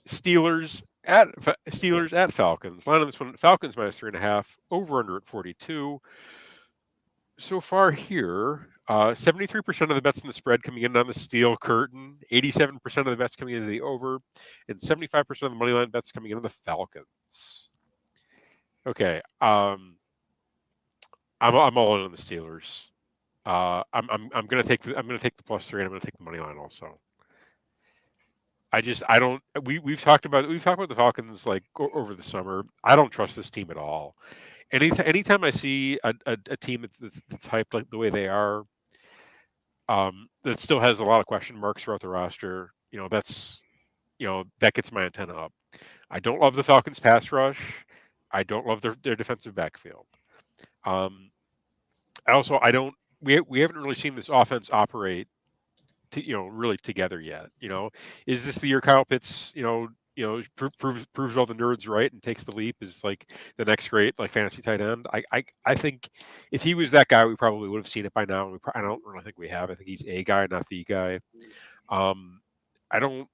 Steelers at Falcons. Line on this one: Falcons minus 3.5. Over under at 42. So far here, 73% of the bets in the spread coming in on the steel curtain, 87% of the bets coming into the over, and 75% of the money line bets coming in on the Falcons. Okay, I'm all in on the Steelers. I'm gonna take the +3, and I'm gonna take the money line also. I don't. We've talked about the Falcons like over the summer. I don't trust this team at all. Anytime I see a team that's hyped like the way they are, that still has a lot of question marks throughout the roster. That gets my antenna up. I don't love the Falcons pass rush. I don't love their defensive backfield. Um, I don't. We haven't really seen this offense operate really together yet. Is this the year Kyle Pitts, proves all the nerds right and takes the leap as like the next great like fantasy tight end? I think if he was that guy, we probably would have seen it by now. I don't really think we have. I think he's a guy, not the guy. Um, I don't.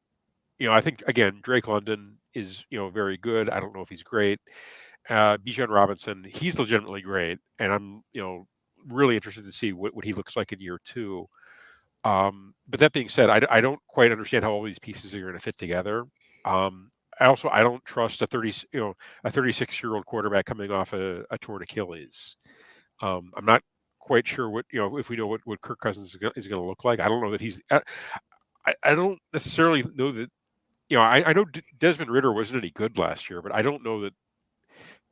I think again, Drake London is very good. I don't know if he's great. Bijan Robinson, he's legitimately great, and I'm really interested to see what he looks like in year two. But that being said, I don't quite understand how all these pieces are going to fit together. I don't trust a 36-year-old quarterback coming off a torn Achilles. I'm not quite sure what if we know what Kirk Cousins is going to look like. I don't know that he's. I don't necessarily know that. I know Desmond Ridder wasn't any good last year, but I don't know that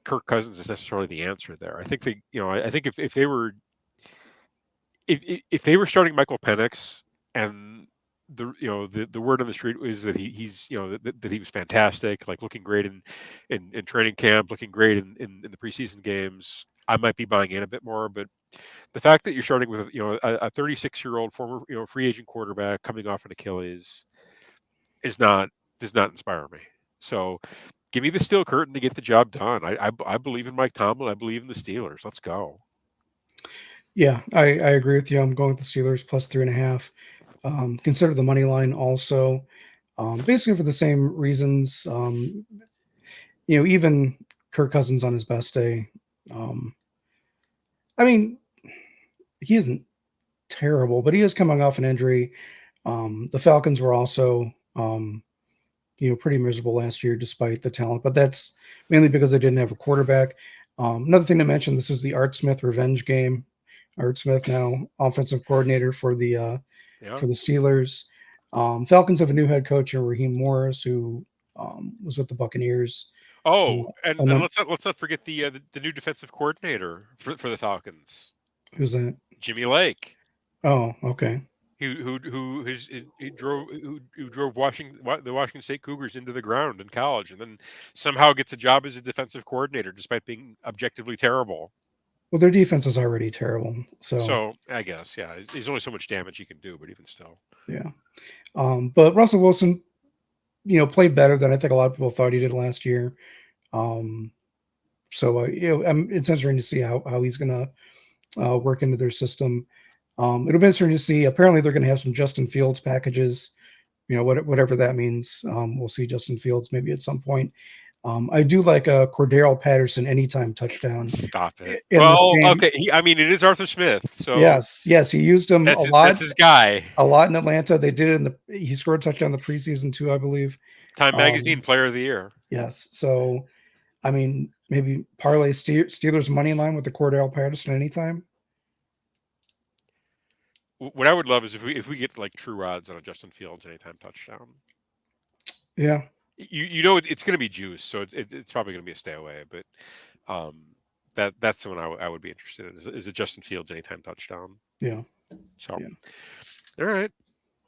Kirk Cousins is necessarily the answer there. I think I think if they were if they were starting Michael Penix and the word on the street is that he's that he was fantastic, like looking great in training camp, looking great in the preseason games, I might be buying in a bit more. But the fact that you're starting with a 36-year-old former free agent quarterback coming off an Achilles does not inspire me. So give me the steel curtain to get the job done. I believe in Mike Tomlin. I believe in the Steelers. Let's go. Yeah, I agree with you. I'm going with the Steelers +3.5. Consider the money line also, basically for the same reasons. Even Kirk Cousins on his best day. I mean, he isn't terrible, but he is coming off an injury. The Falcons were also, pretty miserable last year despite the talent, but that's mainly because they didn't have a quarterback. Another thing to mention: this is the Art Smith revenge game. Art Smith now offensive coordinator for the Steelers. Falcons have a new head coach, Raheem Morris, who was with the Buccaneers. Oh, and let's not forget the new defensive coordinator for the Falcons. Who's that? Jimmy Lake. Oh, okay. Who drove the Washington State Cougars into the ground in college, and then somehow gets a job as a defensive coordinator despite being objectively terrible. Well, their defense was already terrible, so I guess there's only so much damage you can do, but even still, yeah. But Russell Wilson, played better than I think a lot of people thought he did last year. It's interesting to see how he's going to work into their system. It'll be interesting to see. Apparently, they're going to have some Justin Fields packages. Whatever that means. We'll see Justin Fields maybe at some point. I do like a Cordero Patterson anytime touchdown. Stop it. Well, okay. It is Arthur Smith. So yes, he used him a lot. That's his guy. A lot in Atlanta. They did it he scored a touchdown in the preseason too, I believe. Time Magazine Player of the Year. Yes. So, maybe parlay Steelers money line with the Cordero Patterson anytime. What I would love is if we get like true odds on a Justin Fields anytime touchdown. Yeah. It's going to be juice, so it's probably going to be a stay away. But that's the one I would be interested in. Is it Justin Fields anytime touchdown? Yeah. So, all right.